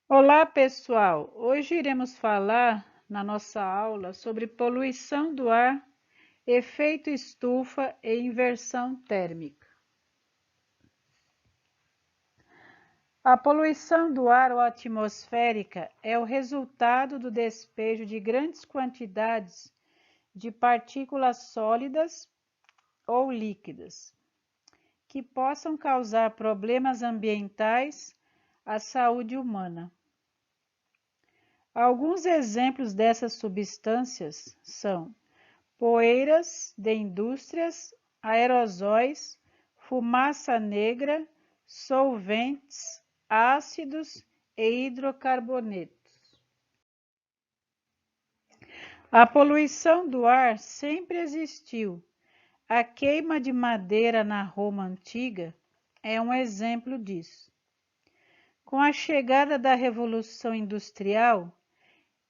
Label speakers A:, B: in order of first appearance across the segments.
A: Olá, pessoal! Hoje iremos falar na nossa aula sobre poluição do ar, efeito estufa e inversão térmica. A poluição do ar ou atmosférica é o resultado do despejo de grandes quantidades de partículas sólidas ou líquidas que possam causar problemas ambientais à saúde humana. Alguns exemplos dessas substâncias são poeiras de indústrias, aerosóis, fumaça negra, solventes, ácidos e hidrocarbonetos. A poluição do ar sempre existiu. A queima de madeira na Roma antiga é um exemplo disso. Com a chegada da Revolução Industrial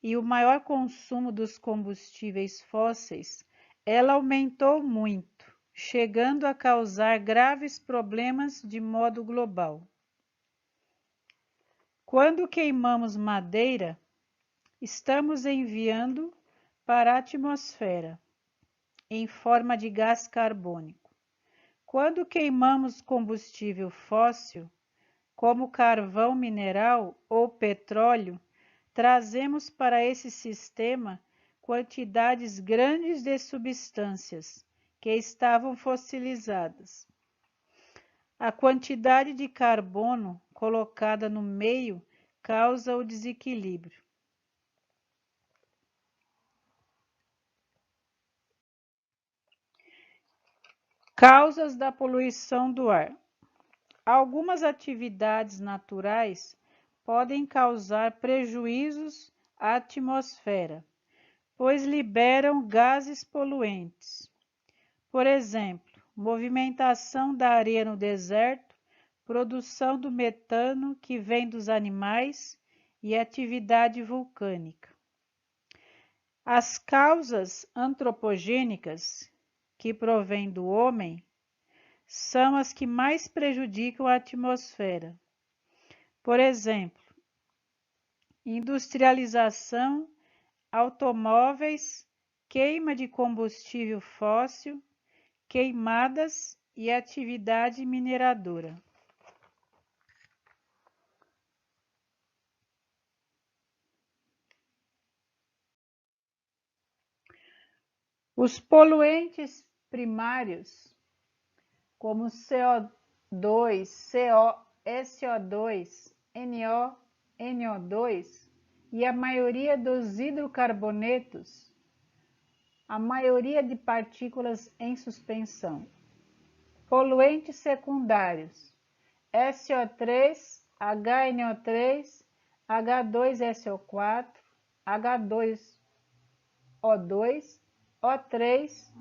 A: e o maior consumo dos combustíveis fósseis, ela aumentou muito, chegando a causar graves problemas de modo global. Quando queimamos madeira, estamos enviando para a atmosfera, em forma de gás carbônico. Quando queimamos combustível fóssil, como carvão mineral ou petróleo, trazemos para esse sistema quantidades grandes de substâncias que estavam fossilizadas. A quantidade de carbono colocada no meio causa o desequilíbrio. Causas da poluição do ar. Algumas atividades naturais podem causar prejuízos à atmosfera, pois liberam gases poluentes. Por exemplo, movimentação da areia no deserto, produção do metano que vem dos animais e atividade vulcânica. As causas antropogênicas, que provêm do homem, são as que mais prejudicam a atmosfera. Por exemplo, industrialização, automóveis, queima de combustível fóssil, queimadas e atividade mineradora. Os poluentes primários, como CO2, SO2, NO, NO2 e a maioria dos hidrocarbonetos, a maioria de partículas em suspensão. Poluentes secundários, SO3, HNO3, H2SO4, H2O2, O3,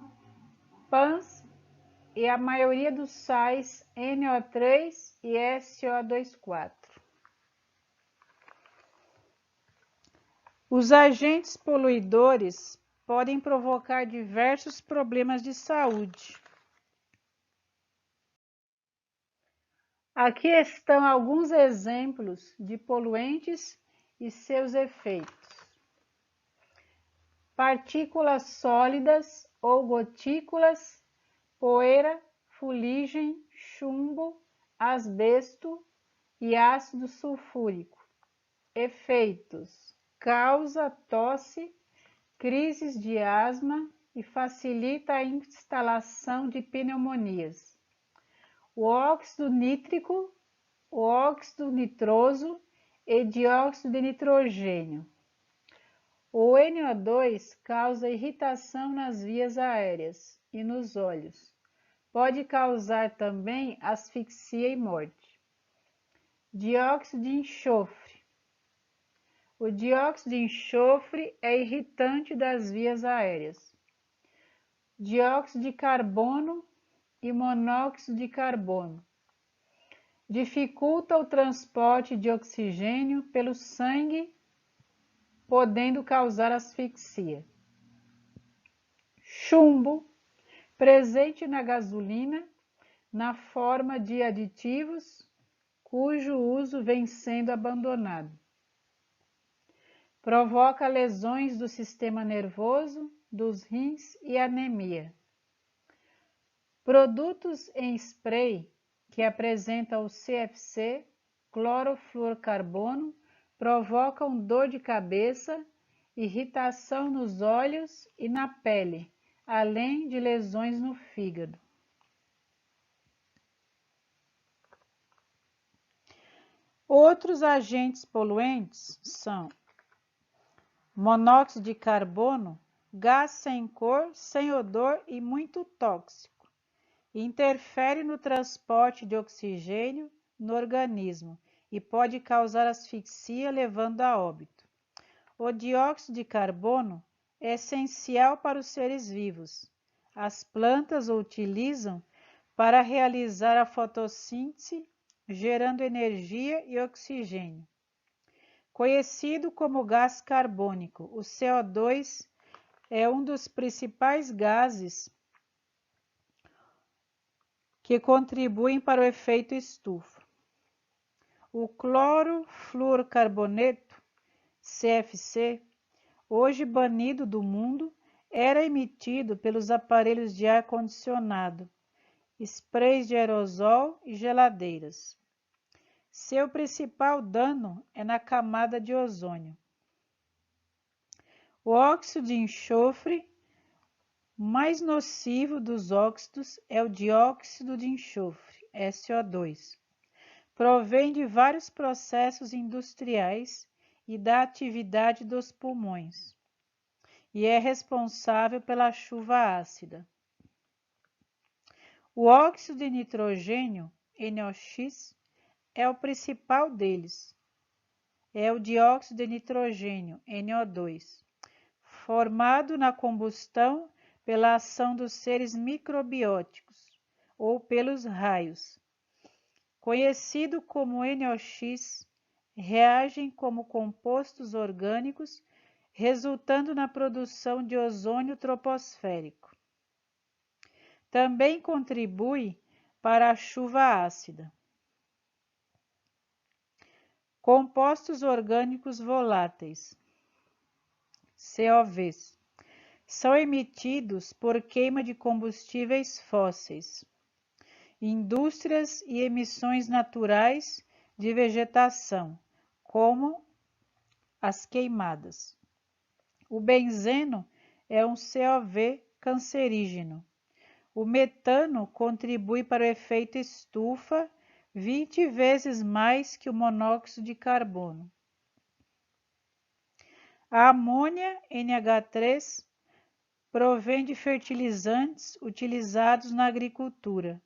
A: PANS e a maioria dos sais NO3 e SO24. Os agentes poluidores podem provocar diversos problemas de saúde. Aqui estão alguns exemplos de poluentes e seus efeitos. Partículas sólidas ou gotículas, poeira, fuligem, chumbo, asbesto e ácido sulfúrico. Efeitos: causa tosse, crises de asma e facilita a instalação de pneumonias. O óxido nítrico, o óxido nitroso e dióxido de nitrogênio. O NO2 causa irritação nas vias aéreas e nos olhos. Pode causar também asfixia e morte. Dióxido de enxofre. O dióxido de enxofre é irritante das vias aéreas. Dióxido de carbono e monóxido de carbono. Dificulta o transporte de oxigênio pelo sangue, podendo causar asfixia. Chumbo, presente na gasolina, na forma de aditivos, cujo uso vem sendo abandonado. provoca lesões do sistema nervoso, dos rins e anemia. Produtos em spray que apresentam o CFC, clorofluorcarbono, provocam dor de cabeça, irritação nos olhos e na pele, além de lesões no fígado. Outros agentes poluentes são monóxido de carbono, gás sem cor, sem odor e muito tóxico. Interfere no transporte de oxigênio no organismo e pode causar asfixia, levando a óbito. O dióxido de carbono é essencial para os seres vivos. As plantas o utilizam para realizar a fotossíntese, gerando energia e oxigênio. Conhecido como gás carbônico, o CO2 é um dos principais gases que contribuem para o efeito estufa. O clorofluorcarboneto, CFC, hoje banido do mundo, era emitido pelos aparelhos de ar-condicionado, sprays de aerosol e geladeiras. Seu principal dano é na camada de ozônio. O óxido de enxofre, mais nocivo dos óxidos, é o dióxido de enxofre, SO2. Provém de vários processos industriais e da atividade dos pulmões, e é responsável pela chuva ácida. O óxido de nitrogênio, NOx, é o principal deles. É o dióxido de nitrogênio, NO2, formado na combustão pela ação dos seres microbióticos ou pelos raios. Conhecido como NOx, reagem como compostos orgânicos, resultando na produção de ozônio troposférico. Também contribui para a chuva ácida. Compostos orgânicos voláteis, COVs, são emitidos por queima de combustíveis fósseis, indústrias e emissões naturais de vegetação, como as queimadas. O benzeno é um COV cancerígeno. O metano contribui para o efeito estufa 20 vezes mais que o monóxido de carbono. A amônia, NH3, provém de fertilizantes utilizados na agricultura.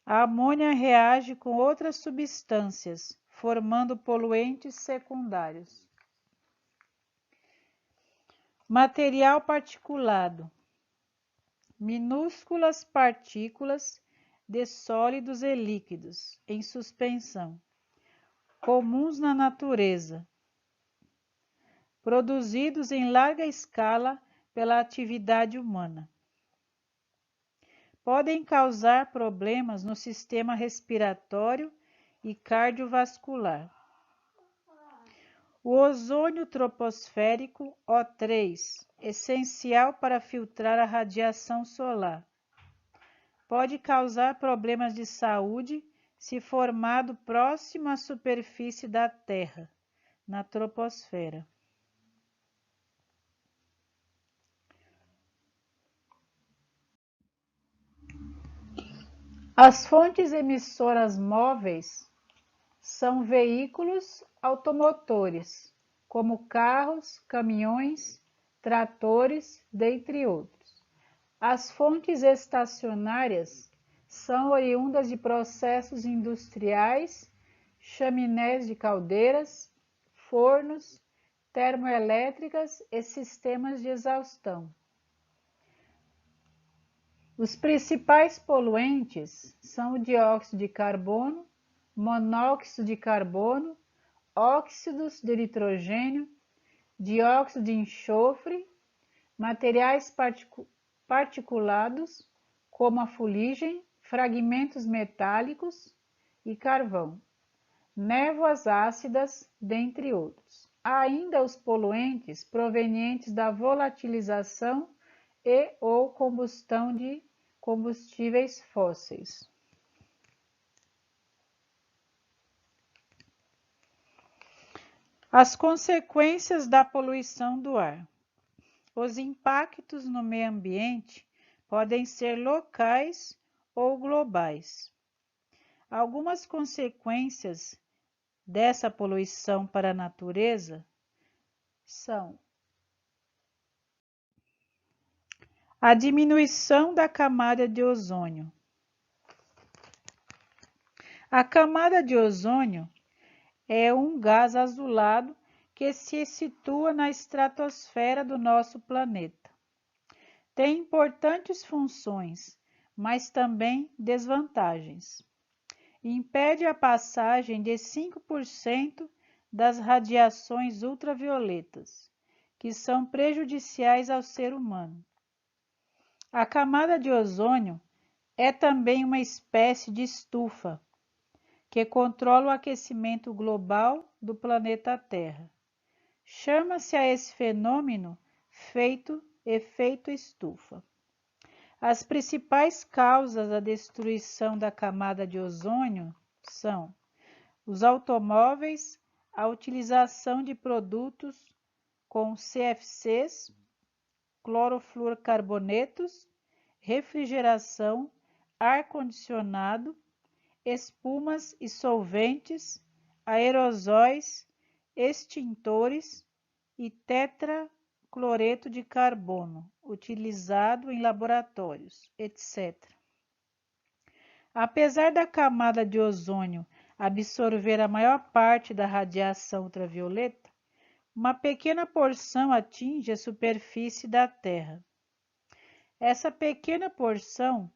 A: A amônia reage com outras substâncias, formando poluentes secundários. Material particulado. Minúsculas partículas de sólidos e líquidos em suspensão, comuns na natureza, produzidos em larga escala pela atividade humana. Podem causar problemas no sistema respiratório e cardiovascular. O ozônio troposférico, O3, essencial para filtrar a radiação solar. Pode causar problemas de saúde se formado próximo à superfície da Terra, na troposfera. As fontes emissoras móveis são veículos automotores, como carros, caminhões, tratores, dentre outros. As fontes estacionárias são oriundas de processos industriais, chaminés de caldeiras, fornos, termoelétricas e sistemas de exaustão. Os principais poluentes são o dióxido de carbono, monóxido de carbono, óxidos de nitrogênio, dióxido de enxofre, materiais particulados, como a fuligem, fragmentos metálicos e carvão, névoas ácidas, dentre outros. ainda os poluentes provenientes da volatilização e ou combustão de combustíveis fósseis. As consequências da poluição do ar. Os impactos no meio ambiente podem ser locais ou globais. Algumas consequências dessa poluição para a natureza são a diminuição da camada de ozônio. A camada de ozônio é um gás azulado que se situa na estratosfera do nosso planeta. Tem importantes funções, mas também desvantagens. Impede a passagem de 5% das radiações ultravioletas, que são prejudiciais ao ser humano. A camada de ozônio é também uma espécie de estufa, que controla o aquecimento global do planeta Terra. Chama-se a esse fenômeno efeito estufa. As principais causas da destruição da camada de ozônio são os automóveis, a utilização de produtos com CFCs, clorofluorcarbonetos, refrigeração, ar-condicionado, espumas e solventes, aerosóis, extintores e tetracloreto de carbono, utilizado em laboratórios, etc. Apesar da camada de ozônio absorver a maior parte da radiação ultravioleta, uma pequena porção atinge a superfície da Terra. Essa pequena porção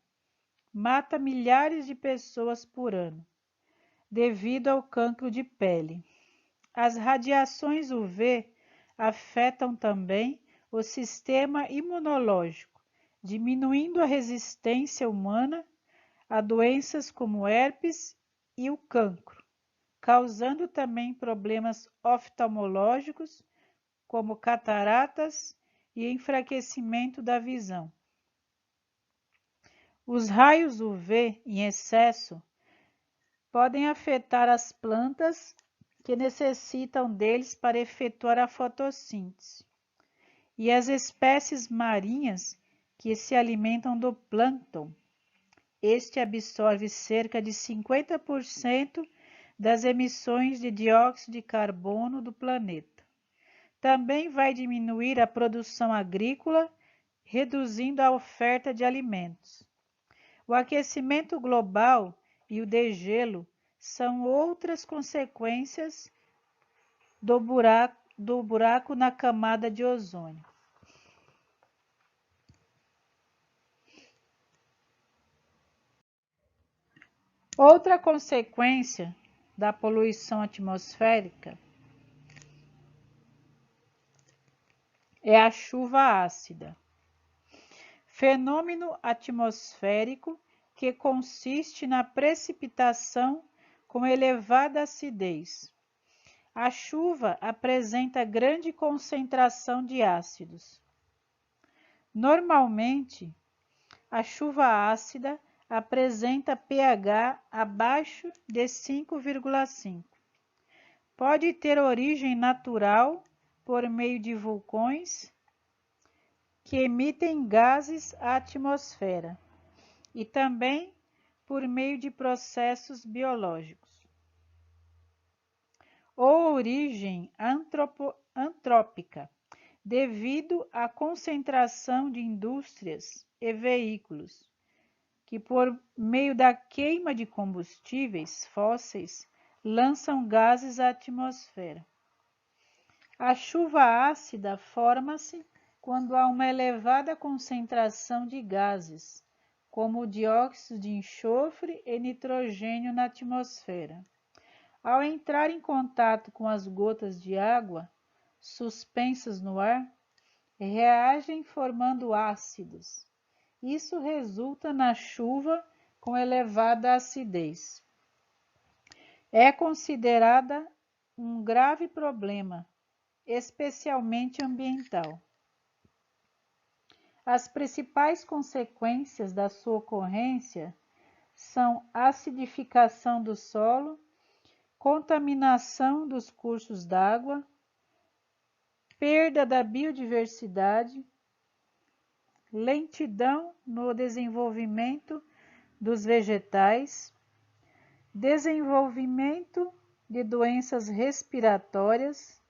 A: mata milhares de pessoas por ano, devido ao cancro de pele. As radiações UV afetam também o sistema imunológico, diminuindo a resistência humana a doenças como herpes e o cancro, causando também problemas oftalmológicos, como cataratas e enfraquecimento da visão. Os raios UV em excesso podem afetar as plantas que necessitam deles para efetuar a fotossíntese, e as espécies marinhas que se alimentam do plâncton. Este absorve cerca de 50% das emissões de dióxido de carbono do planeta. Também vai diminuir a produção agrícola, reduzindo a oferta de alimentos. O aquecimento global e o degelo são outras consequências do buraco na camada de ozônio. Outra consequência da poluição atmosférica é a chuva ácida. Fenômeno atmosférico que consiste na precipitação com elevada acidez. A chuva apresenta grande concentração de ácidos. Normalmente, a chuva ácida apresenta pH abaixo de 5,5. Pode ter origem natural por meio de vulcões que emitem gases à atmosfera e também por meio de processos biológicos. Ou origem antrópica, devido à concentração de indústrias e veículos, que por meio da queima de combustíveis fósseis lançam gases à atmosfera. A chuva ácida forma-se quando há uma elevada concentração de gases, como o dióxido de enxofre e nitrogênio na atmosfera. Ao entrar em contato com as gotas de água suspensas no ar, reagem formando ácidos. Isso resulta na chuva com elevada acidez. É considerada um grave problema especialmente ambiental. As principais consequências da sua ocorrência são acidificação do solo, contaminação dos cursos d'água, perda da biodiversidade, lentidão no desenvolvimento dos vegetais, desenvolvimento de doenças respiratórias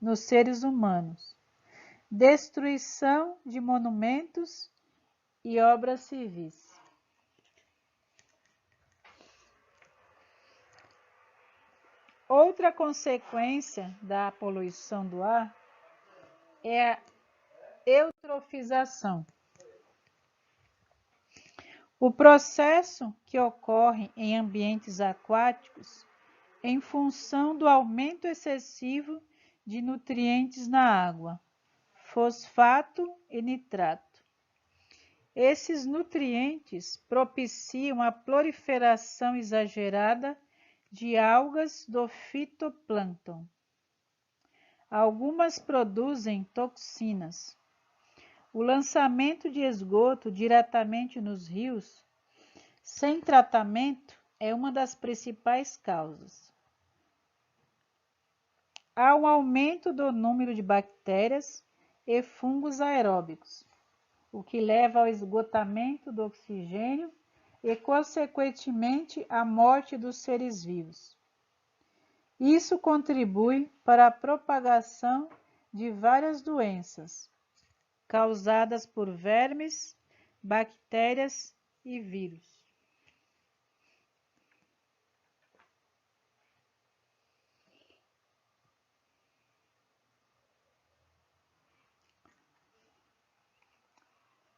A: nos seres humanos, destruição de monumentos e obras civis. Outra consequência da poluição do ar é a eutrofização. O processo que ocorre em ambientes aquáticos em função do aumento excessivo de nutrientes na água, fosfato e nitrato. Esses nutrientes propiciam a proliferação exagerada de algas do fitoplâncton. Algumas produzem toxinas. O lançamento de esgoto diretamente nos rios, sem tratamento, é uma das principais causas. Há um aumento do número de bactérias e fungos aeróbicos, o que leva ao esgotamento do oxigênio e, consequentemente, à morte dos seres vivos. Isso contribui para a propagação de várias doenças causadas por vermes, bactérias e vírus.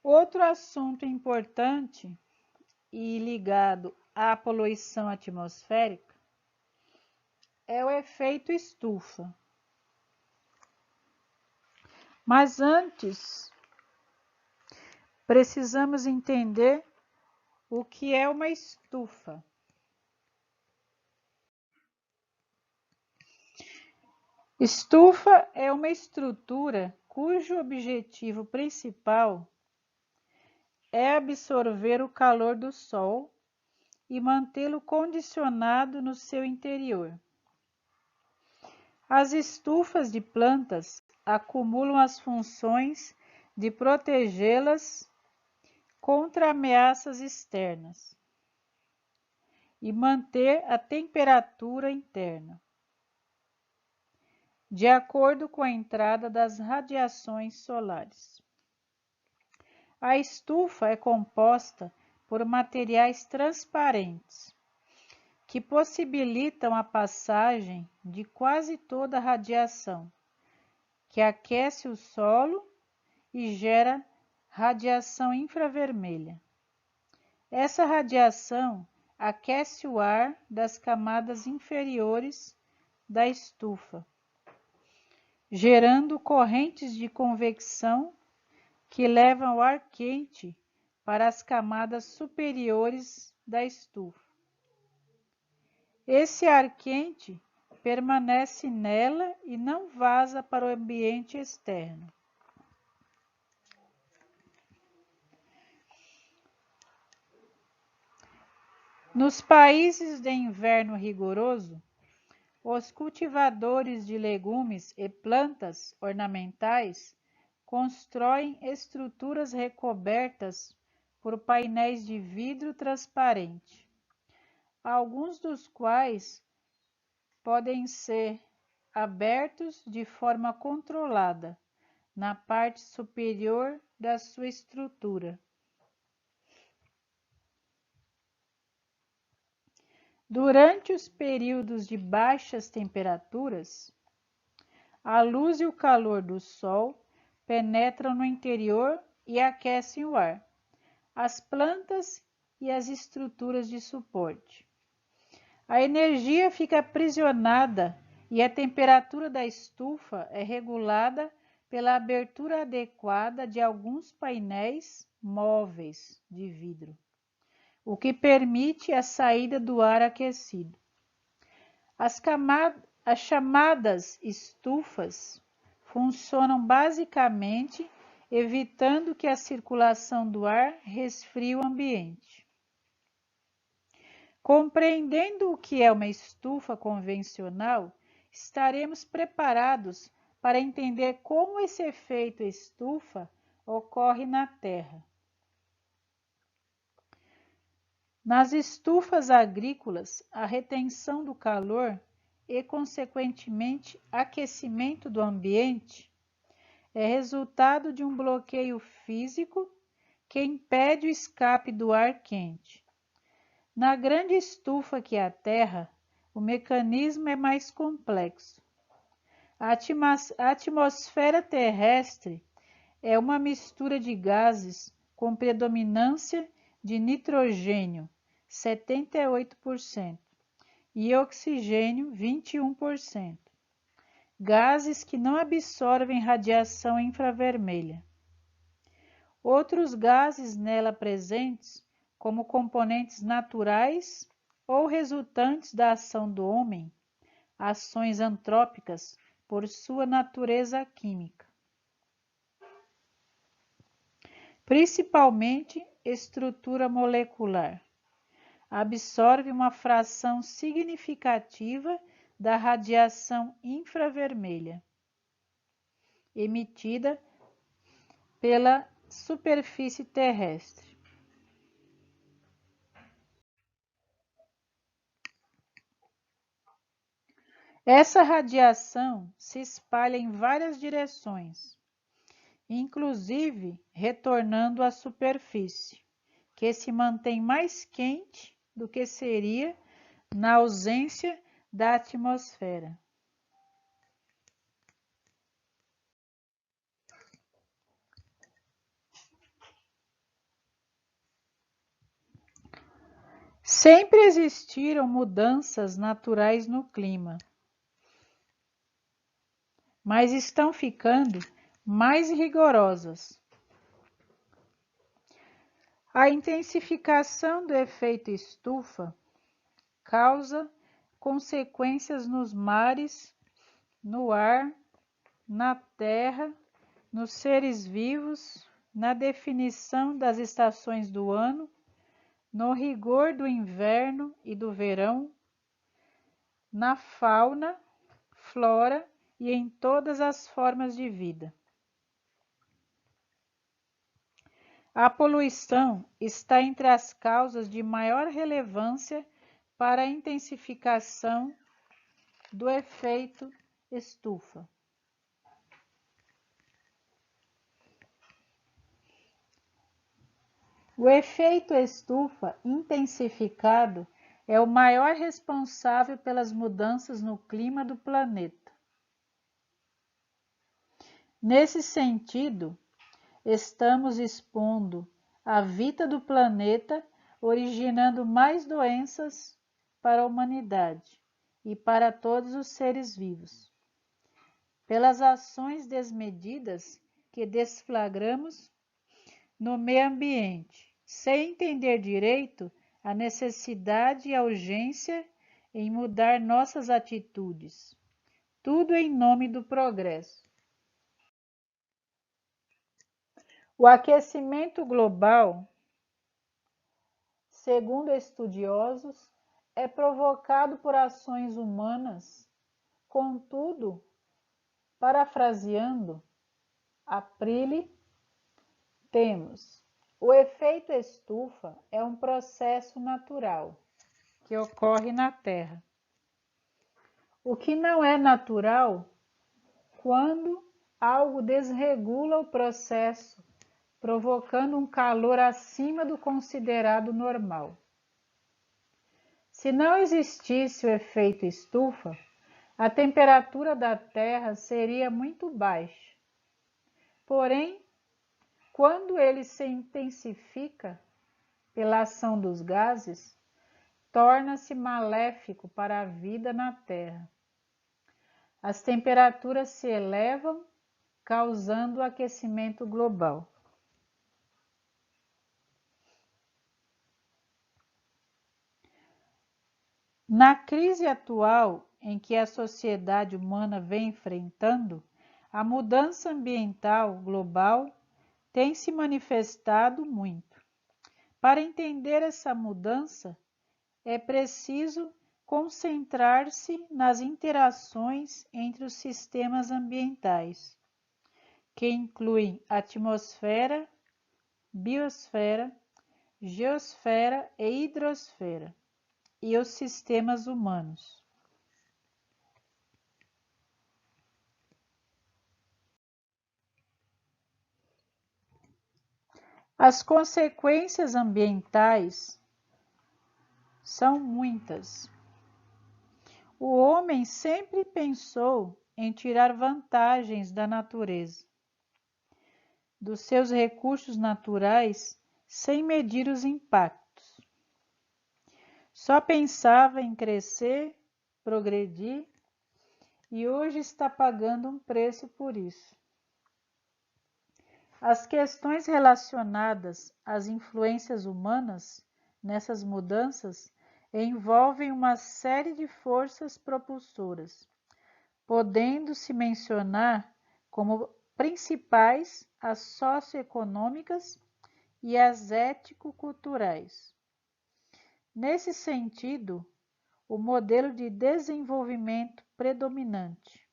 A: Outro assunto importante e ligado à poluição atmosférica é o efeito estufa. Mas antes, precisamos entender o que é uma estufa. Estufa é uma estrutura cujo objetivo principal é absorver o calor do sol e mantê-lo condicionado no seu interior. As estufas de plantas acumulam as funções de protegê-las contra ameaças externas e manter a temperatura interna, de acordo com a entrada das radiações solares. A estufa é composta por materiais transparentes, que possibilitam a passagem de quase toda a radiação, que aquece o solo e gera radiação infravermelha. Essa radiação aquece o ar das camadas inferiores da estufa, gerando correntes de convecção que levam o ar quente para as camadas superiores da estufa. Esse ar quente permanece nela e não vaza para o ambiente externo. Nos países de inverno rigoroso, os cultivadores de legumes e plantas ornamentais constroem estruturas recobertas por painéis de vidro transparente, alguns dos quais podem ser abertos de forma controlada na parte superior da sua estrutura. Durante os períodos de baixas temperaturas, a luz e o calor do sol penetram no interior e aquecem o ar, as plantas e as estruturas de suporte. A energia fica aprisionada e a temperatura da estufa é regulada pela abertura adequada de alguns painéis móveis de vidro, o que permite a saída do ar aquecido. As chamadas estufas funcionam basicamente evitando que a circulação do ar resfrie o ambiente. Compreendendo o que é uma estufa convencional, estaremos preparados para entender como esse efeito estufa ocorre na Terra. Nas estufas agrícolas, a retenção do calor e, consequentemente, aquecimento do ambiente é resultado de um bloqueio físico que impede o escape do ar quente. Na grande estufa que é a Terra, o mecanismo é mais complexo. A atmosfera terrestre é uma mistura de gases com predominância de nitrogênio, 78%, e oxigênio, 21%. Gases que não absorvem radiação infravermelha. Outros gases nela presentes, como componentes naturais ou resultantes da ação do homem, ações antrópicas por sua natureza química. Principalmente estrutura molecular. Absorve uma fração significativa da radiação infravermelha emitida pela superfície terrestre. Essa radiação se espalha em várias direções, inclusive retornando à superfície, que se mantém mais quente do que seria na ausência da atmosfera. Sempre existiram mudanças naturais no clima, mas estão ficando mais rigorosas. A intensificação do efeito estufa causa consequências nos mares, no ar, na terra, nos seres vivos, na definição das estações do ano, no rigor do inverno e do verão, na fauna, flora e em todas as formas de vida. A poluição está entre as causas de maior relevância para a intensificação do efeito estufa. O efeito estufa intensificado é o maior responsável pelas mudanças no clima do planeta. Nesse sentido, estamos expondo a vida do planeta, originando mais doenças para a humanidade e para todos os seres vivos, pelas ações desmedidas que desflagramos no meio ambiente, sem entender direito a necessidade e a urgência em mudar nossas atitudes, tudo em nome do progresso. O aquecimento global, segundo estudiosos, é provocado por ações humanas. Contudo, parafraseando Aprile, temos: o efeito estufa é um processo natural que ocorre na Terra. O que não é natural quando algo desregula o processo, provocando um calor acima do considerado normal. Se não existisse o efeito estufa, a temperatura da Terra seria muito baixa. Porém, quando ele se intensifica pela ação dos gases, torna-se maléfico para a vida na Terra. As temperaturas se elevam, causando o aquecimento global. Na crise atual, em que a sociedade humana vem enfrentando, a mudança ambiental global tem se manifestado muito. Para entender essa mudança, é preciso concentrar-se nas interações entre os sistemas ambientais, que incluem atmosfera, biosfera, geosfera e hidrosfera, e os sistemas humanos. As consequências ambientais são muitas. O homem sempre pensou em tirar vantagens da natureza, dos seus recursos naturais, sem medir os impactos. Só pensava em crescer, progredir, e hoje está pagando um preço por isso. As questões relacionadas às influências humanas nessas mudanças envolvem uma série de forças propulsoras, podendo-se mencionar como principais as socioeconômicas e as ético-culturais. Nesse sentido, o modelo de desenvolvimento predominante,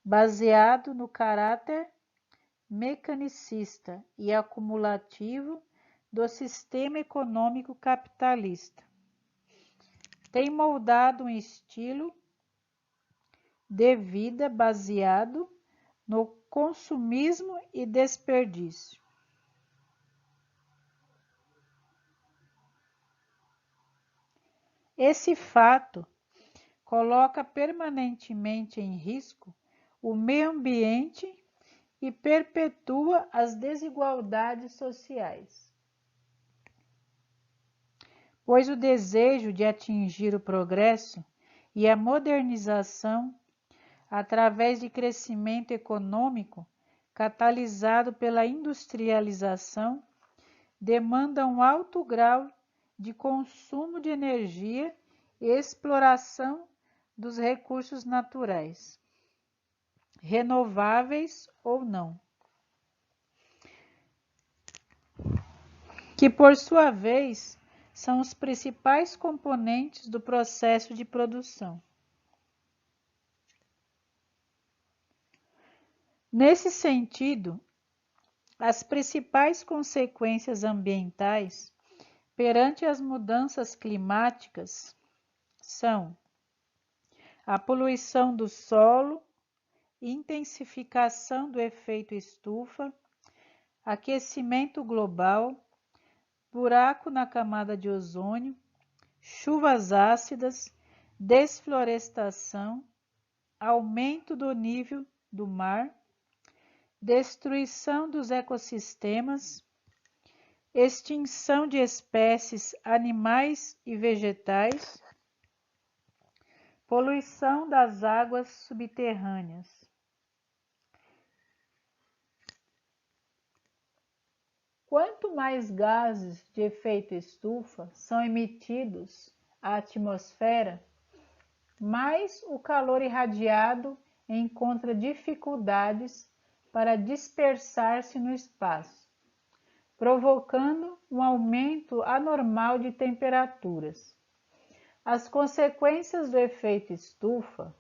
A: baseado no caráter mecanicista e acumulativo do sistema econômico capitalista, tem moldado um estilo de vida baseado no consumismo e desperdício. Esse fato coloca permanentemente em risco o meio ambiente e perpetua as desigualdades sociais, pois o desejo de atingir o progresso e a modernização através de crescimento econômico catalisado pela industrialização demanda um alto grau de consumo de energia e exploração dos recursos naturais, renováveis ou não, que por sua vez são os principais componentes do processo de produção. Nesse sentido, as principais consequências ambientais perante as mudanças climáticas são a poluição do solo, intensificação do efeito estufa, aquecimento global, buraco na camada de ozônio, chuvas ácidas, desflorestação, aumento do nível do mar, destruição dos ecossistemas, extinção de espécies animais e vegetais, poluição das águas subterrâneas. Quanto mais gases de efeito estufa são emitidos à atmosfera, mais o calor irradiado encontra dificuldades para dispersar-se no espaço, provocando um aumento anormal de temperaturas. As consequências do efeito estufa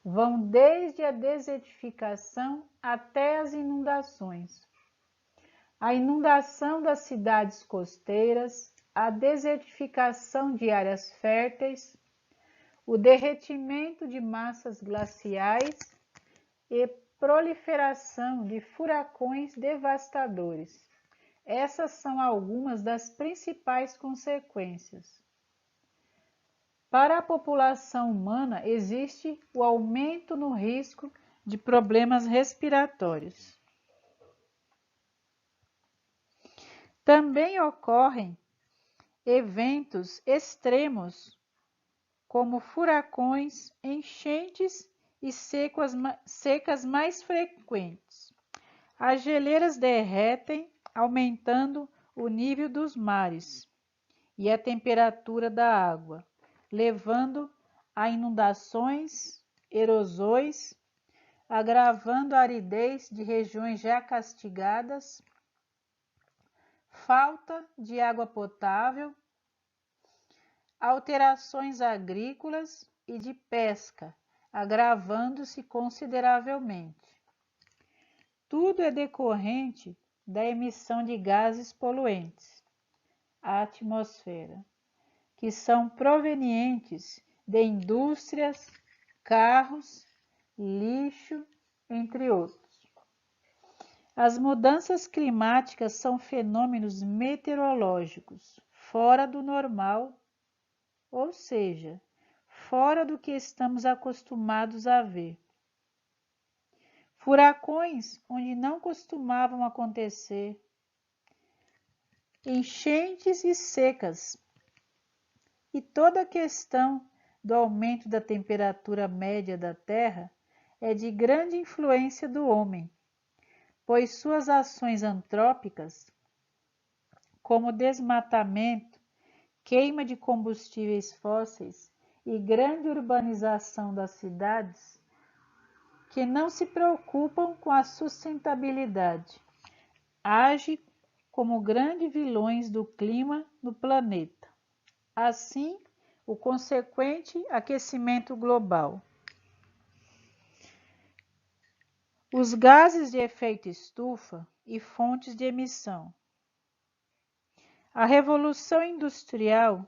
A: vão desde a desertificação até as inundações. A inundação das cidades costeiras, a desertificação de áreas férteis, o derretimento de massas glaciais e proliferação de furacões devastadores. Essas são algumas das principais consequências. Para a população humana, existe o aumento no risco de problemas respiratórios. Também ocorrem eventos extremos, como furacões, enchentes e secas mais frequentes. As geleiras derretem, aumentando o nível dos mares e a temperatura da água, levando a inundações, erosões, agravando a aridez de regiões já castigadas, falta de água potável, alterações agrícolas e de pesca, agravando-se consideravelmente. Tudo é decorrente da emissão de gases poluentes à atmosfera, que são provenientes de indústrias, carros, lixo, entre outros. As mudanças climáticas são fenômenos meteorológicos fora do normal, ou seja, fora do que estamos acostumados a ver. Furacões onde não costumavam acontecer, enchentes e secas, e toda a questão do aumento da temperatura média da Terra é de grande influência do homem, pois suas ações antrópicas, como desmatamento, queima de combustíveis fósseis e grande urbanização das cidades, que não se preocupam com a sustentabilidade, agem como grandes vilões do clima no planeta. Assim, o consequente aquecimento global. Os gases de efeito estufa e fontes de emissão. A Revolução Industrial,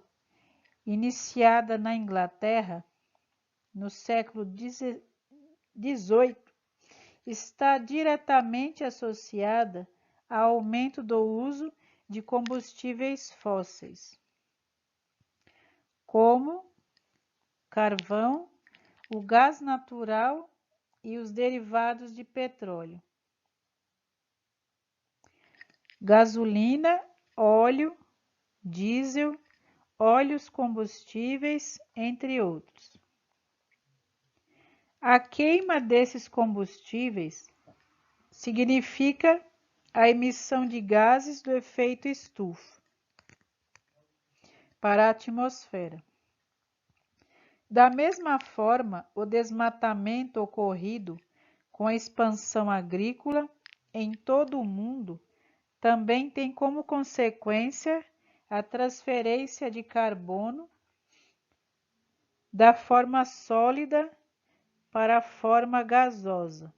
A: iniciada na Inglaterra no século XVIII, está diretamente associada ao aumento do uso de combustíveis fósseis, como carvão, o gás natural e os derivados de petróleo, gasolina, óleo, diesel, óleos combustíveis, entre outros. A queima desses combustíveis significa a emissão de gases do efeito estufa para a atmosfera. Da mesma forma, o desmatamento ocorrido com a expansão agrícola em todo o mundo também tem como consequência a transferência de carbono da forma sólida para a forma gasosa,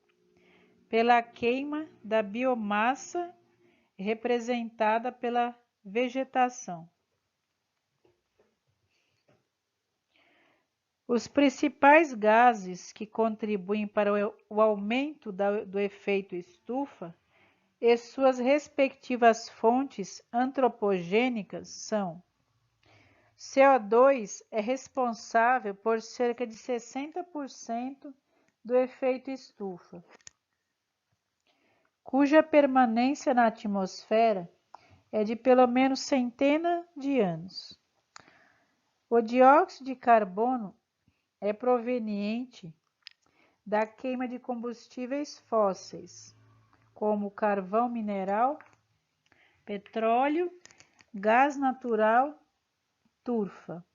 A: pela queima da biomassa representada pela vegetação. Os principais gases que contribuem para o aumento do efeito estufa e suas respectivas fontes antropogênicas são: CO2 é responsável por cerca de 60% do efeito estufa, cuja permanência na atmosfera é de pelo menos centenas de anos. O dióxido de carbono é proveniente da queima de combustíveis fósseis, como carvão mineral, petróleo, gás natural, turfa,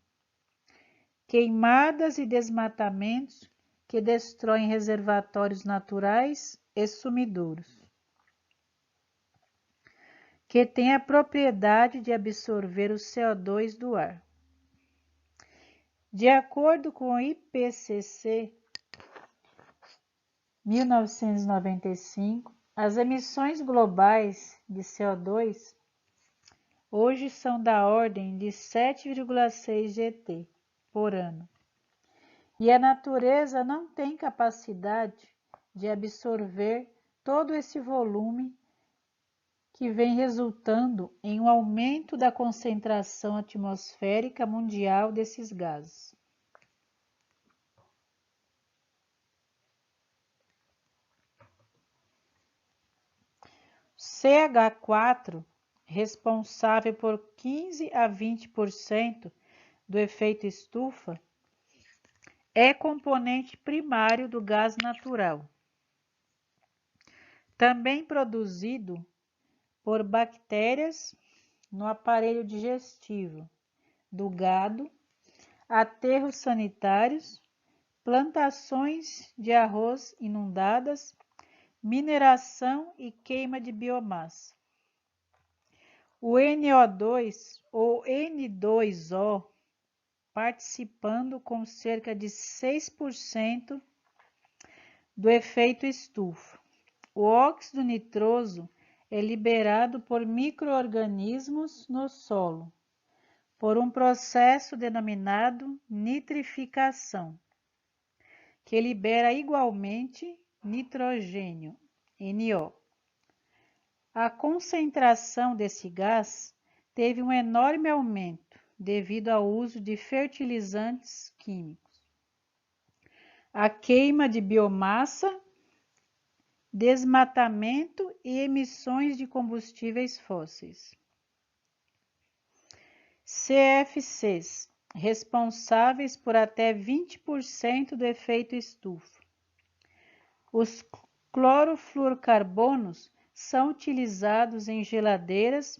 A: queimadas e desmatamentos que destroem reservatórios naturais e sumidouros, que têm a propriedade de absorver o CO2 do ar. De acordo com o IPCC 1995, as emissões globais de CO2 hoje são da ordem de 7,6 GT por ano, e a natureza não tem capacidade de absorver todo esse volume, que vem resultando em um aumento da concentração atmosférica mundial desses gases. CH4, responsável por 15 a 20% do efeito estufa, é componente primário do gás natural, também produzido por bactérias no aparelho digestivo do gado, aterros sanitários, plantações de arroz inundadas, mineração e queima de biomassa. O NO2 ou N2O participando com cerca de 6% do efeito estufa. O óxido nitroso é liberado por micro-organismos no solo, por um processo denominado nitrificação, que libera igualmente nitrogênio, NO. A concentração desse gás teve um enorme aumento devido ao uso de fertilizantes químicos, a queima de biomassa, desmatamento e emissões de combustíveis fósseis. CFCs, responsáveis por até 20% do efeito estufa. Os clorofluorcarbonos são utilizados em geladeiras,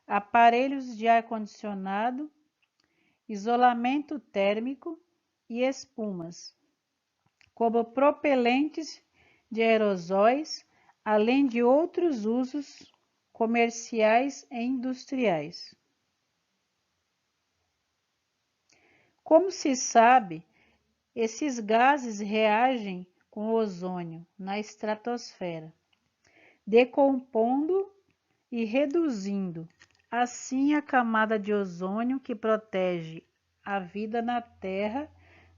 A: aparelhos de ar-condicionado, isolamento térmico e espumas, como propelentes de aerosóis, além de outros usos comerciais e industriais. Como se sabe, esses gases reagem com o ozônio na estratosfera, decompondo e reduzindo assim a camada de ozônio que protege a vida na Terra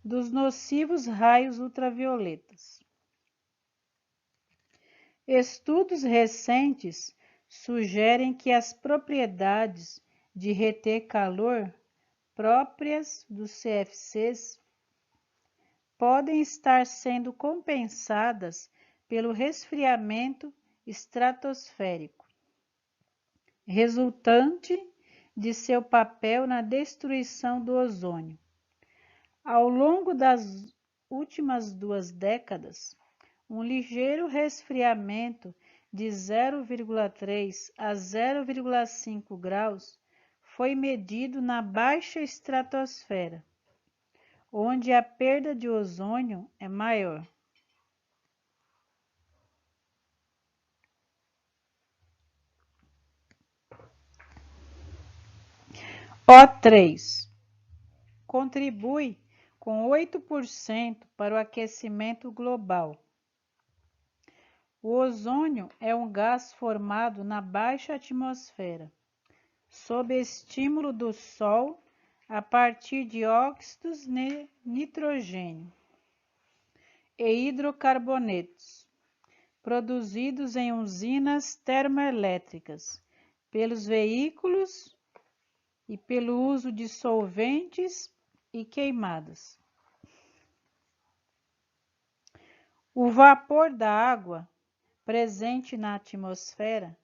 A: dos nocivos raios ultravioletas. Estudos recentes sugerem que as propriedades de reter calor próprias dos CFCs podem estar sendo compensadas pelo resfriamento estratosférico, resultante de seu papel na destruição do ozônio. Ao longo das últimas 2 décadas, um ligeiro resfriamento de 0,3 a 0,5 graus foi medido na baixa estratosfera, onde a perda de ozônio é maior. O3 contribui com 8% para o aquecimento global. O ozônio é um gás formado na baixa atmosfera, sob estímulo do Sol a partir de óxidos de nitrogênio e hidrocarbonetos, produzidos em usinas termoelétricas, pelos veículos e pelo uso de solventes e queimadas. O vapor da água, presente na atmosfera,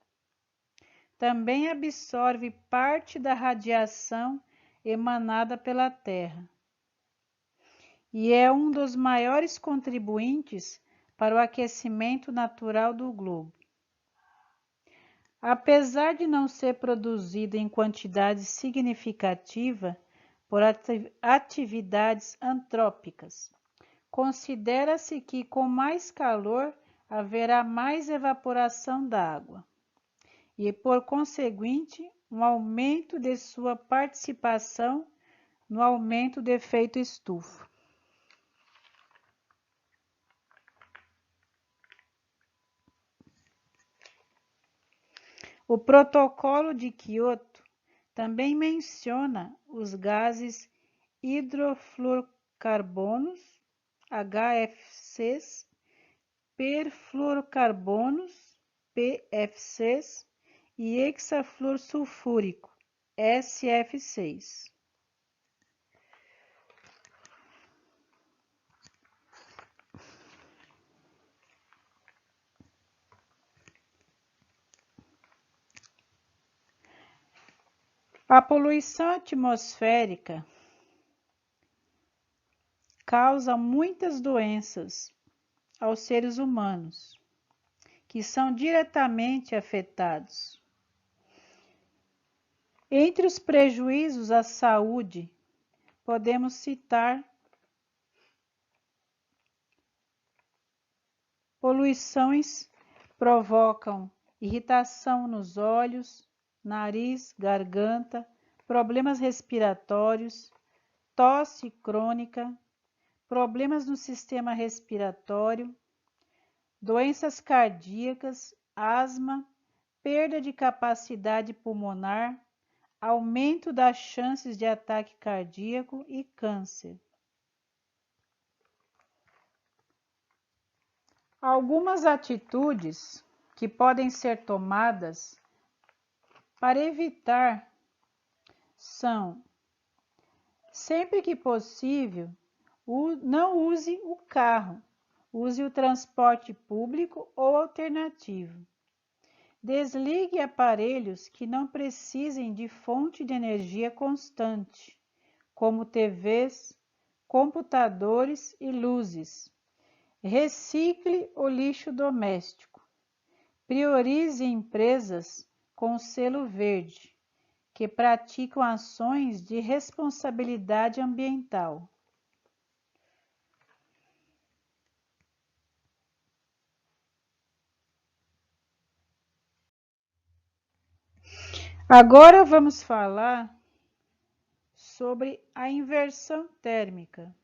A: também absorve parte da radiação emanada pela Terra e é um dos maiores contribuintes para o aquecimento natural do globo. Apesar de não ser produzido em quantidade significativa por atividades antrópicas, considera-se que com mais calor haverá mais evaporação da água e, por conseguinte, um aumento de sua participação no aumento do efeito estufa. O Protocolo de Kyoto também menciona os gases hidrofluorcarbonos, HFCs, perfluorocarbonos, PFCs, e hexafluorsulfúrico, SFCs. A poluição atmosférica causa muitas doenças aos seres humanos, que são diretamente afetados. Entre os prejuízos à saúde podemos citar poluições provocam irritação nos olhos, nariz, garganta, problemas respiratórios, tosse crônica, problemas no sistema respiratório, doenças cardíacas, asma, perda de capacidade pulmonar, aumento das chances de ataque cardíaco e câncer. Algumas atitudes que podem ser tomadas para evitar são: sempre que possível, não use o carro, use o transporte público ou alternativo. Desligue aparelhos que não precisem de fonte de energia constante, como TVs, computadores e luzes. Recicle o lixo doméstico. Priorize empresas com selo verde, que praticam ações de responsabilidade ambiental. Agora vamos falar sobre a inversão térmica.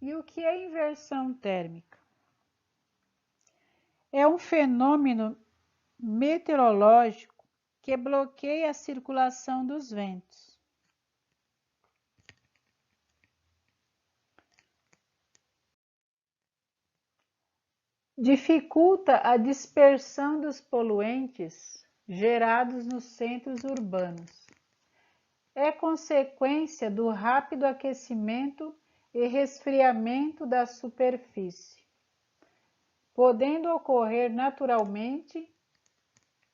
A: E o que é inversão térmica? É um fenômeno meteorológico que bloqueia a circulação dos ventos. Dificulta a dispersão dos poluentes gerados nos centros urbanos. É consequência do rápido aquecimento e resfriamento da superfície, podendo ocorrer naturalmente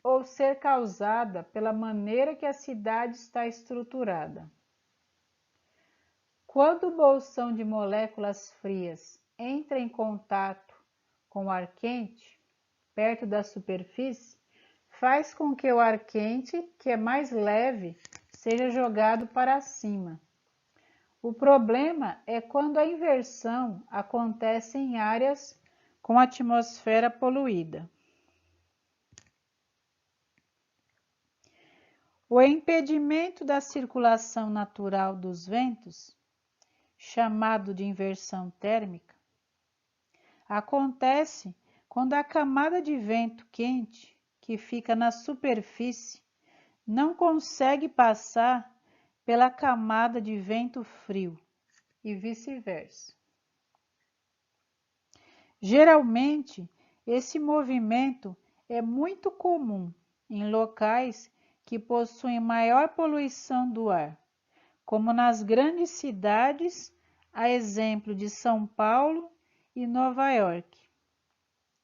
A: ou ser causada pela maneira que a cidade está estruturada. Quando o bolsão de moléculas frias entra em contato com o ar quente, perto da superfície, faz com que o ar quente, que é mais leve, seja jogado para cima. O problema é quando a inversão acontece em áreas com atmosfera poluída. O impedimento da circulação natural dos ventos, chamado de inversão térmica, acontece quando a camada de vento quente que fica na superfície não consegue passar pela camada de vento frio e vice-versa. Geralmente, esse movimento é muito comum em locais que possuem maior poluição do ar, como nas grandes cidades, a exemplo de São Paulo e Nova York,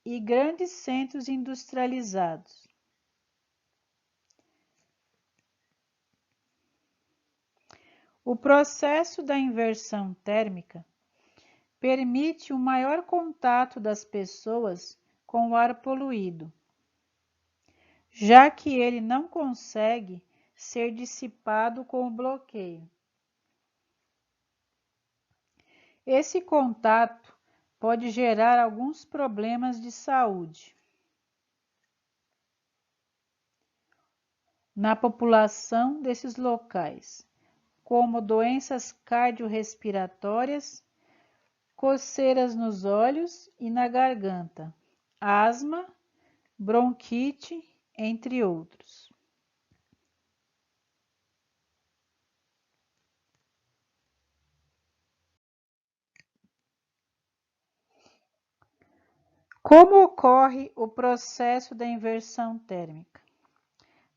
A: e grandes centros industrializados. O processo da inversão térmica permite um maior contato das pessoas com o ar poluído, já que ele não consegue ser dissipado com o bloqueio. Esse contato pode gerar alguns problemas de saúde na população desses locais, como doenças cardiorrespiratórias, coceiras nos olhos e na garganta, asma, bronquite, entre outros. Como ocorre o processo da inversão térmica?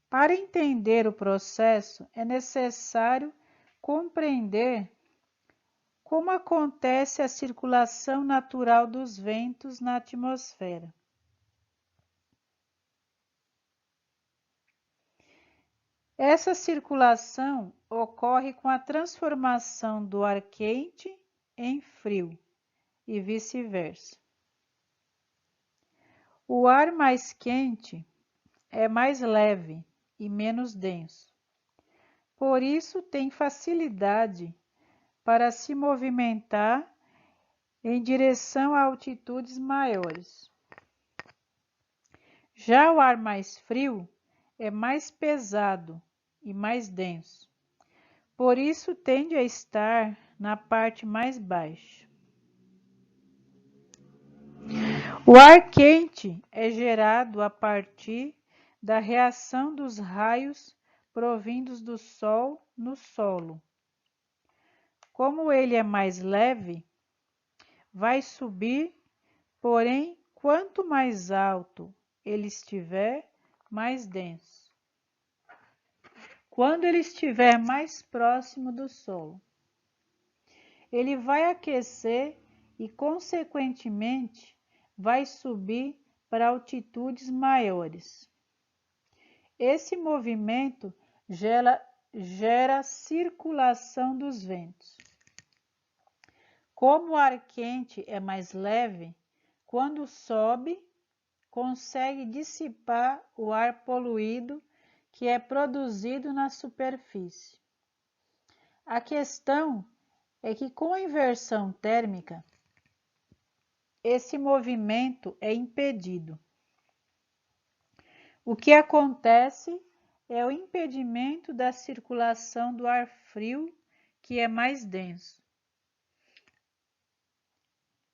A: Para entender o processo, é necessário compreender como acontece a circulação natural dos ventos na atmosfera. Essa circulação ocorre com a transformação do ar quente em frio e vice-versa. O ar mais quente é mais leve e menos denso. Por isso, tem facilidade para se movimentar em direção a altitudes maiores. Já o ar mais frio é mais pesado e mais denso, por isso tende a estar na parte mais baixa. O ar quente é gerado a partir da reação dos raios provindos do Sol no solo. Como ele é mais leve, vai subir, porém, quanto mais alto ele estiver, mais denso. Quando ele estiver mais próximo do Sol, ele vai aquecer e, consequentemente, vai subir para altitudes maiores. Esse movimento gera circulação dos ventos. Como o ar quente é mais leve, quando sobe, consegue dissipar o ar poluído que é produzido na superfície. A questão é que, com a inversão térmica, esse movimento é impedido. O que acontece é o impedimento da circulação do ar frio, que é mais denso.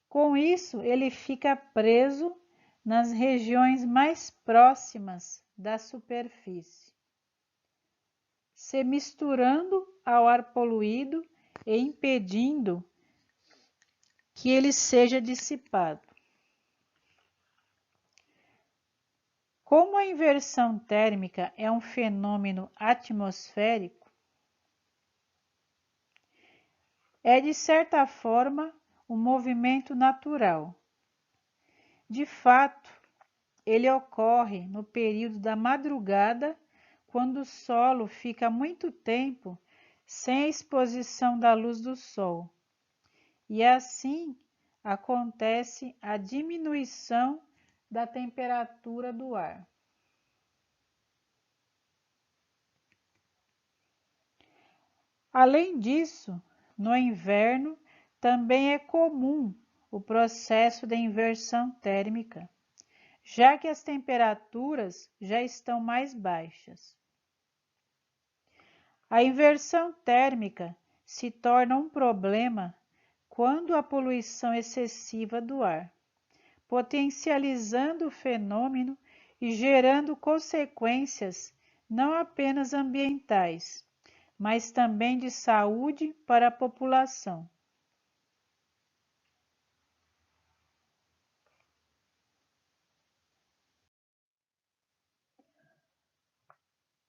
A: Com isso, ele fica preso nas regiões mais próximas da superfície, se misturando ao ar poluído e impedindo que ele seja dissipado. Como a inversão térmica é um fenômeno atmosférico, é de certa forma um movimento natural. De fato, ele ocorre no período da madrugada, quando o solo fica muito tempo sem a exposição da luz do sol, e assim acontece a diminuição da temperatura do ar. Além disso, no inverno também é comum o processo de inversão térmica, já que as temperaturas já estão mais baixas. A inversão térmica se torna um problema quando a poluição excessiva do ar, potencializando o fenômeno e gerando consequências não apenas ambientais, mas também de saúde para a população.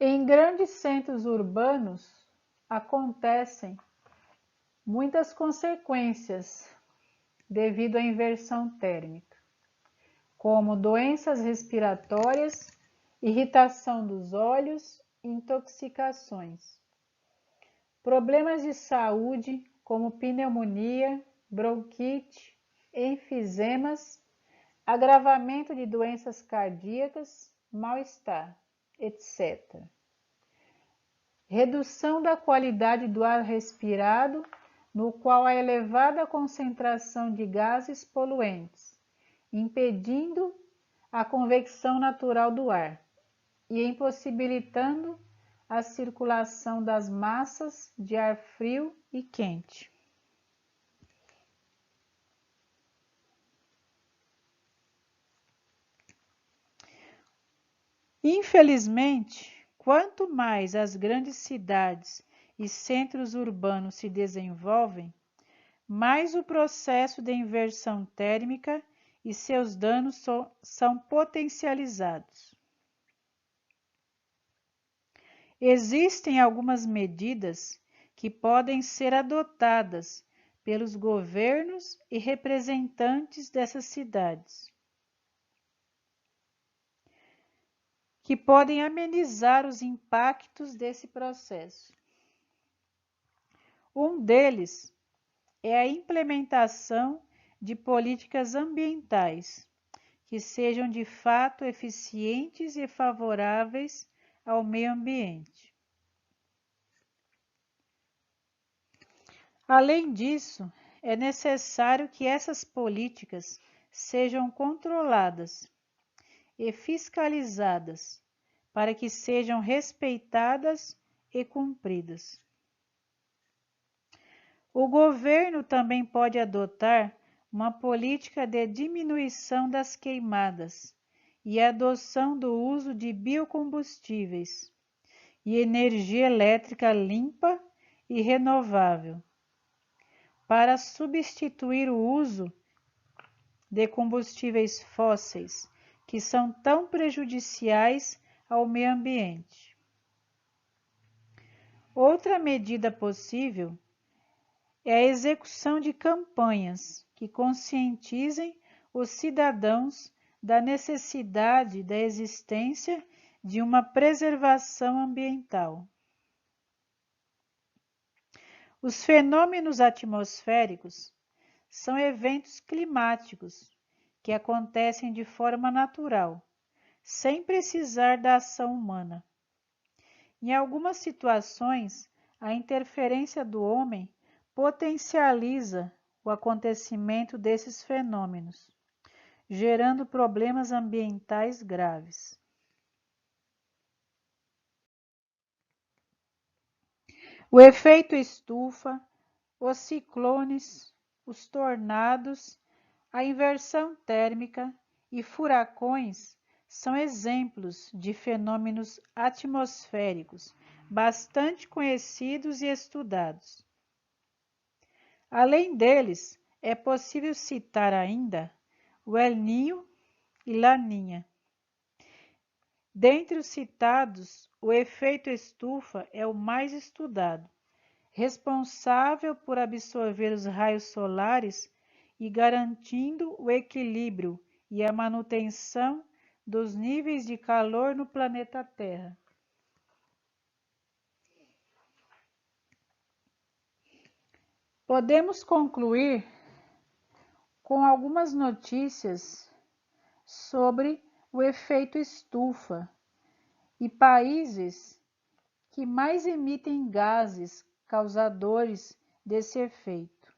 A: Em grandes centros urbanos acontecem muitas consequências devido à inversão térmica, como doenças respiratórias, irritação dos olhos, intoxicações. Problemas de saúde, como pneumonia, bronquite, enfisemas, agravamento de doenças cardíacas, mal-estar, etc. Redução da qualidade do ar respirado, no qual há elevada concentração de gases poluentes, impedindo a convecção natural do ar e impossibilitando a circulação das massas de ar frio e quente. Infelizmente, quanto mais as grandes cidades e centros urbanos se desenvolvem, mais o processo de inversão térmica e seus danos são potencializados. Existem algumas medidas que podem ser adotadas pelos governos e representantes dessas cidades, que podem amenizar os impactos desse processo. Um deles é a implementação de políticas ambientais que sejam de fato eficientes e favoráveis ao meio ambiente. Além disso, é necessário que essas políticas sejam controladas e fiscalizadas para que sejam respeitadas e cumpridas. O governo também pode adotar uma política de diminuição das queimadas e adoção do uso de biocombustíveis e energia elétrica limpa e renovável, para substituir o uso de combustíveis fósseis, que são tão prejudiciais ao meio ambiente. Outra medida possível é a execução de campanhas que conscientizem os cidadãos da necessidade da existência de uma preservação ambiental. Os fenômenos atmosféricos são eventos climáticos que acontecem de forma natural, sem precisar da ação humana. Em algumas situações, a interferência do homem potencializa o acontecimento desses fenômenos, gerando problemas ambientais graves. O efeito estufa, os ciclones, os tornados, a inversão térmica e furacões são exemplos de fenômenos atmosféricos bastante conhecidos e estudados. Além deles, é possível citar ainda o El Niño e Laninha. Dentre os citados, o efeito estufa é o mais estudado, responsável por absorver os raios solares e garantindo o equilíbrio e a manutenção dos níveis de calor no planeta Terra. Podemos concluir com algumas notícias sobre o efeito estufa e países que mais emitem gases causadores desse efeito.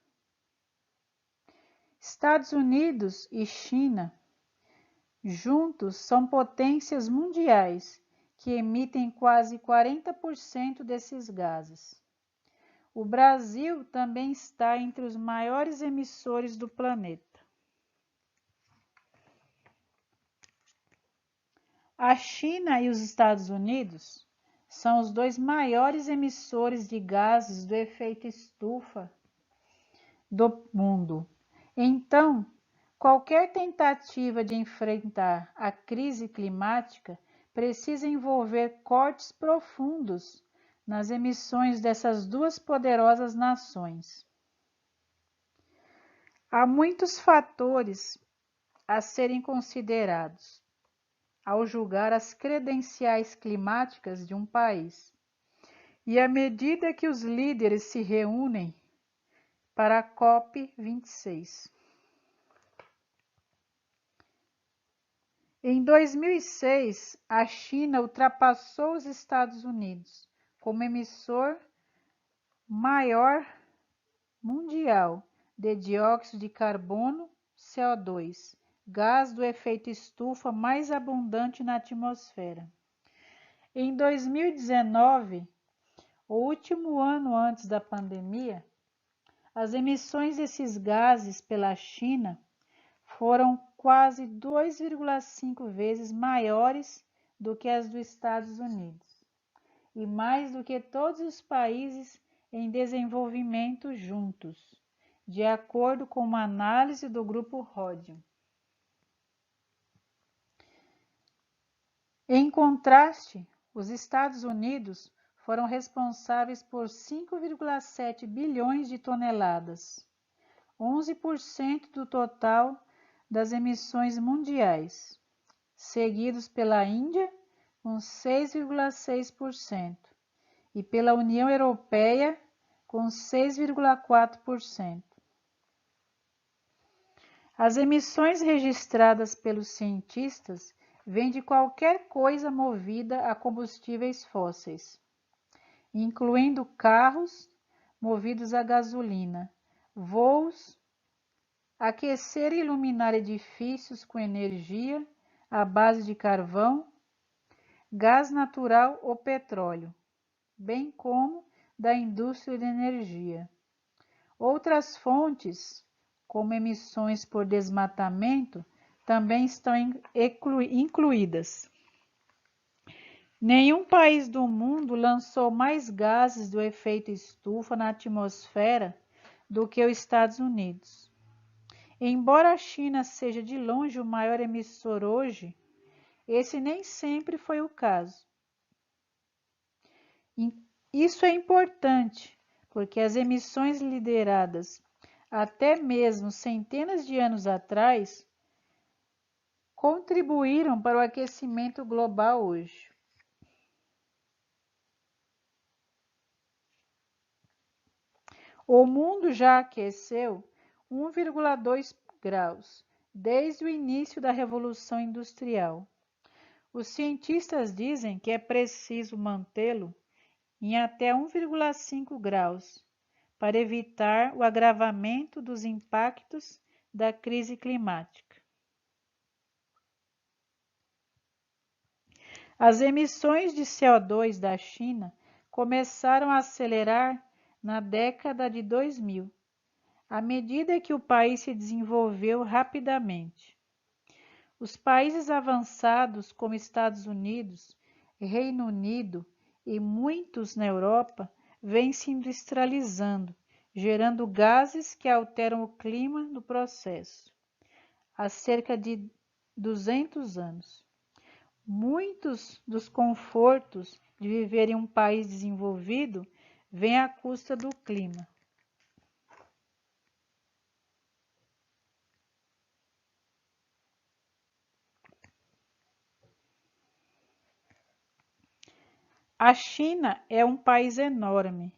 A: Estados Unidos e China, juntos, são potências mundiais que emitem quase 40% desses gases. O Brasil também está entre os maiores emissores do planeta. A China e os Estados Unidos são os dois maiores emissores de gases do efeito estufa do mundo. Então, qualquer tentativa de enfrentar a crise climática precisa envolver cortes profundos nas emissões dessas duas poderosas nações. Há muitos fatores a serem considerados ao julgar as credenciais climáticas de um país. E à medida que os líderes se reúnem para a COP26. Em 2006, a China ultrapassou os Estados Unidos como emissor maior mundial de dióxido de carbono, CO2, gás do efeito estufa mais abundante na atmosfera. Em 2019, o último ano antes da pandemia, as emissões desses gases pela China foram quase 2,5 vezes maiores do que as dos Estados Unidos e mais do que todos os países em desenvolvimento juntos, de acordo com uma análise do Grupo Rodium. Em contraste, os Estados Unidos foram responsáveis por 5,7 bilhões de toneladas, 11% do total das emissões mundiais, seguidos pela Índia, com 6,6%, e pela União Europeia, com 6,4%. As emissões registradas pelos cientistas vêm de qualquer coisa movida a combustíveis fósseis, incluindo carros, movidos a gasolina, voos, aquecer e iluminar edifícios com energia à base de carvão, gás natural ou petróleo, bem como da indústria de energia. Outras fontes, como emissões por desmatamento, também estão incluídas. Nenhum país do mundo lançou mais gases do efeito estufa na atmosfera do que os Estados Unidos. Embora a China seja de longe o maior emissor hoje, esse nem sempre foi o caso. Isso é importante, porque as emissões lideradas até mesmo centenas de anos atrás contribuíram para o aquecimento global hoje. O mundo já aqueceu 1,2 graus desde o início da Revolução Industrial. Os cientistas dizem que é preciso mantê-lo em até 1,5 graus para evitar o agravamento dos impactos da crise climática. As emissões de CO2 da China começaram a acelerar na década de 2000, à medida que o país se desenvolveu rapidamente. Os países avançados, como Estados Unidos, Reino Unido e muitos na Europa, vêm se industrializando, gerando gases que alteram o clima no processo. Há cerca de 200 anos. Muitos dos confortos de viver em um país desenvolvido vêm à custa do clima. A China é um país enorme,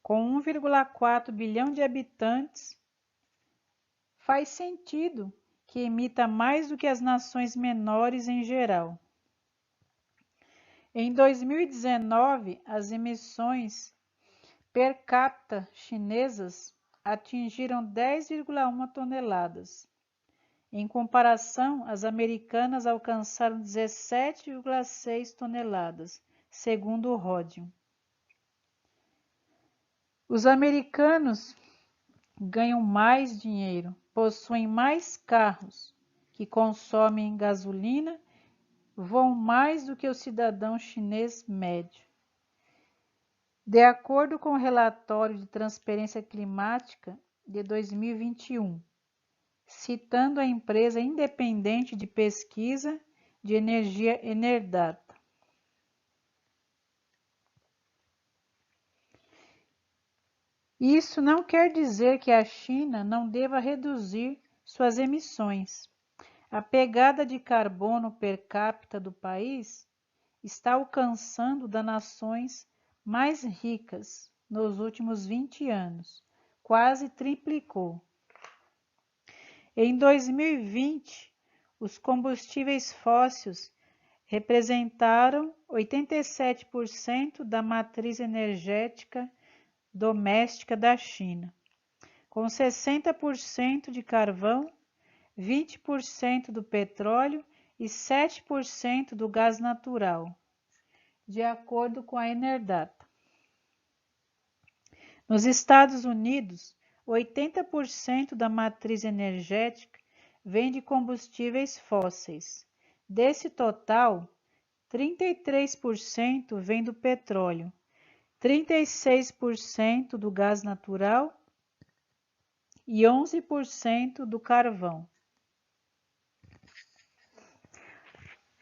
A: com 1,4 bilhão de habitantes. Faz sentido que emita mais do que as nações menores em geral. Em 2019, as emissões per capita chinesas atingiram 10,1 toneladas. Em comparação, as americanas alcançaram 17,6 toneladas, segundo o Rodium. Os americanos ganham mais dinheiro, possuem mais carros que consomem gasolina, voam mais do que o cidadão chinês médio. De acordo com o relatório de transferência climática de 2021, citando a empresa independente de pesquisa de energia Enerdata. Isso não quer dizer que a China não deva reduzir suas emissões. A pegada de carbono per capita do país está alcançando das nações mais ricas nos últimos 20 anos, quase triplicou. Em 2020, os combustíveis fósseis representaram 87% da matriz energética doméstica da China, com 60% de carvão, 20% do petróleo e 7% do gás natural, de acordo com a Enerdata. Nos Estados Unidos, 80% da matriz energética vem de combustíveis fósseis. Desse total, 33% vem do petróleo, 36% do gás natural e 11% do carvão.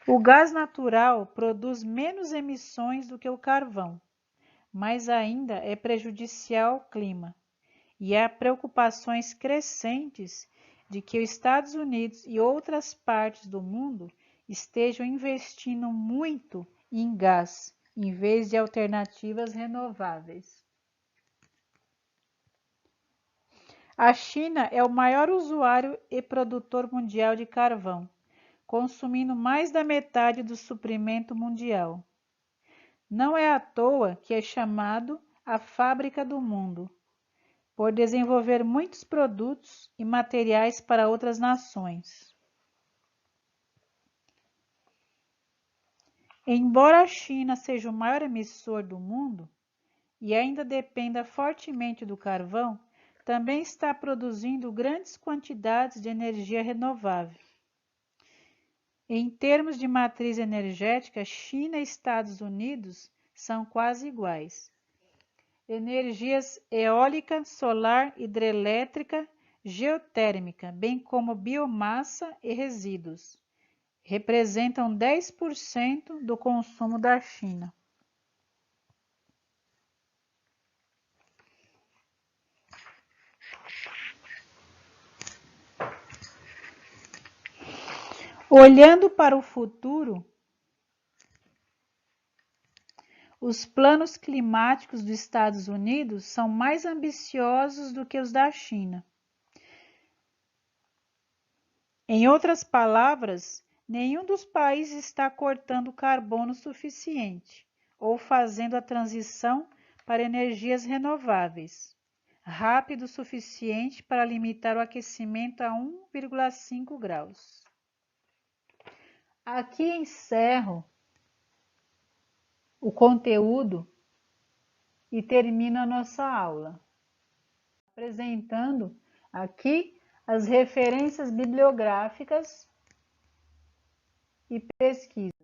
A: O gás natural produz menos emissões do que o carvão, mas ainda é prejudicial ao clima, e há preocupações crescentes de que os Estados Unidos e outras partes do mundo estejam investindo muito em gás, em vez de alternativas renováveis. A China é o maior usuário e produtor mundial de carvão, consumindo mais da metade do suprimento mundial. Não é à toa que é chamado a fábrica do mundo, por desenvolver muitos produtos e materiais para outras nações. Embora a China seja o maior emissor do mundo e ainda dependa fortemente do carvão, também está produzindo grandes quantidades de energia renovável. Em termos de matriz energética, China e Estados Unidos são quase iguais. Energias eólica, solar, hidrelétrica, geotérmica, bem como biomassa e resíduos, representam 10% do consumo da China. Olhando para o futuro, os planos climáticos dos Estados Unidos são mais ambiciosos do que os da China. Em outras palavras, nenhum dos países está cortando carbono suficiente ou fazendo a transição para energias renováveis rápido o suficiente para limitar o aquecimento a 1,5 graus. Aqui encerro o conteúdo e termino a nossa aula, apresentando aqui as referências bibliográficas e pesquisas.